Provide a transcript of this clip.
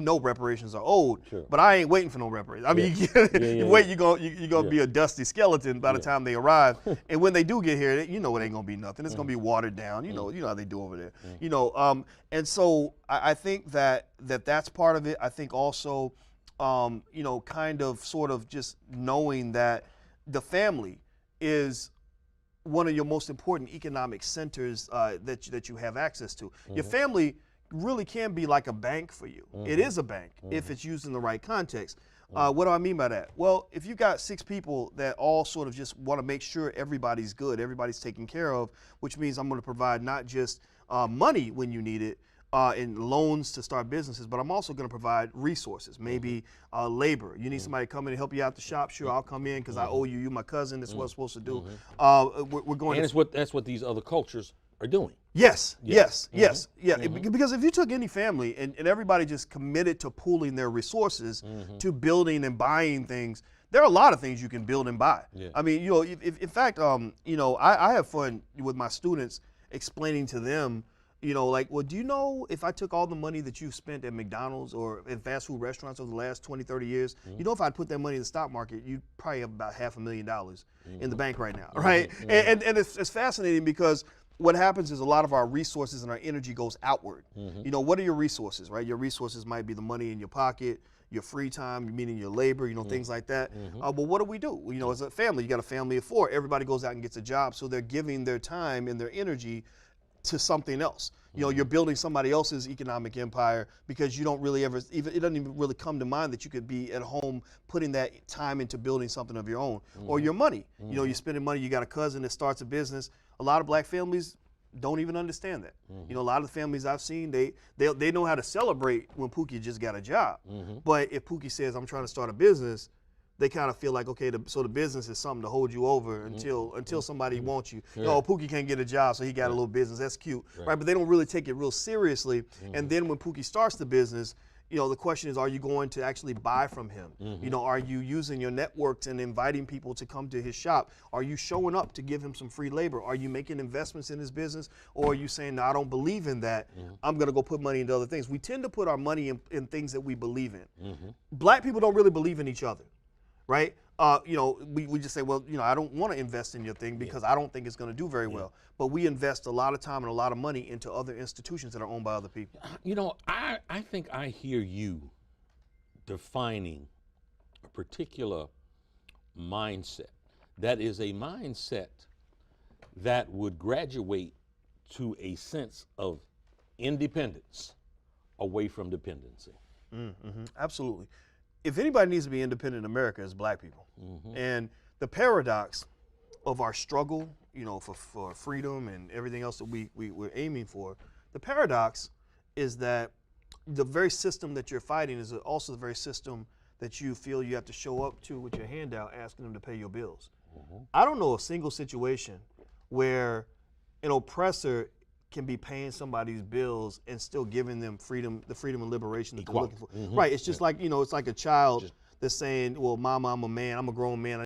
know reparations are old, Sure. but I ain't waiting for no reparations. I mean, you wait, you're gonna be a dusty skeleton by the time they arrive. And when they do get here, you know it ain't gonna be nothing. It's gonna be watered down. You know how they do over there. You know, and so I think that's part of it. I think also, you know, kind of sort of just knowing that the family is one of your most important economic centers that you have access to. Your family really can be like a bank for you. It is a bank if it's used in the right context. What do I mean by that? Well, if you got 6 people that all sort of just want to make sure everybody's good, everybody's taken care of, which means I'm going to provide not just money when you need it, in loans to start businesses, but I'm also going to provide resources, maybe labor. You need somebody to come in and help you out the shop. Sure, I'll come in because I owe you. You're my cousin. That's what I'm supposed to do. We're going. And that's what these other cultures are doing. Yes. Because if you took any family and everybody just committed to pooling their resources to building and buying things, there are a lot of things you can build and buy. I mean, you know, in fact, you know, I have fun with my students explaining to them, you know, like, well, do you know if I took all the money that you've spent at McDonald's or in fast food restaurants over the last 20, 30 years, you know, if I'd put that money in the stock market, you'd probably have about $500,000 in the bank right now, right? And it's fascinating because what happens is a lot of our resources and our energy goes outward. You know, what are your resources, right? Your resources might be the money in your pocket, your free time, meaning your labor, you know, things like that. But what do? You know, as a family, you got a family of 4. Everybody goes out and gets a job, so they're giving their time and their energy to something else. You know, you're building somebody else's economic empire because you don't really ever, it doesn't even really come to mind that you could be at home putting that time into building something of your own. Or your money. You know, you're spending money, you got a cousin that starts a business. A lot of black families don't even understand that. You know, a lot of the families I've seen, they know how to celebrate when Pookie just got a job. But if Pookie says, I'm trying to start a business, they kind of feel like, okay, so the business is something to hold you over until somebody wants you. Oh, Pookie can't get a job, so he got a little business. That's cute, right? But they don't really take it real seriously. And then when Pookie starts the business, you know, the question is, are you going to actually buy from him? You know, are you using your networks and inviting people to come to his shop? Are you showing up to give him some free labor? Are you making investments in his business? Or are you saying, no, I don't believe in that. I'm going to go put money into other things. We tend to put our money in things that we believe in. Black people don't really believe in each other. Right? You know, we just say, well, you know, I don't want to invest in your thing because I don't think it's going to do very well. But we invest a lot of time and a lot of money into other institutions that are owned by other people. You know, I think I hear you defining a particular mindset that is a mindset that would graduate to a sense of independence away from dependency. Absolutely. If anybody needs to be independent in America, it's black people. And the paradox of our struggle, you know, for freedom and everything else that we're aiming for, the paradox is that the very system that you're fighting is also the very system that you feel you have to show up to with your hand out asking them to pay your bills. I don't know a single situation where an oppressor can be paying somebody's bills and still giving them freedom, the freedom and liberation that they're looking for. Right, it's just like, you know, it's like a child that's saying, well, mama, I'm a man, I'm a grown man,